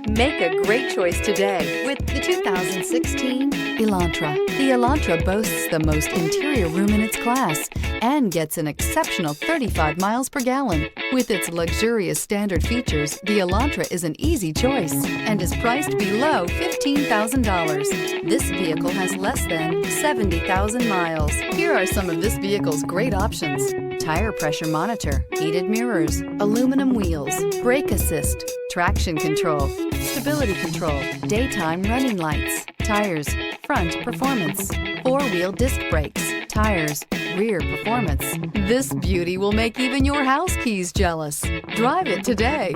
Make a great choice today with the 2016 Elantra. The Elantra boasts the most interior room in its class and gets an exceptional 35 miles per gallon. With its luxurious standard features, the Elantra is an easy choice and is priced below $15,000. This vehicle has less than 70,000 miles. Here are some of this vehicle's great options: tire pressure monitor, heated mirrors, aluminum wheels, brake assist, traction control, stability control, daytime running lights, tires, front performance, four-wheel disc brakes, tires, rear performance. This beauty will make even your house keys jealous. Drive it today.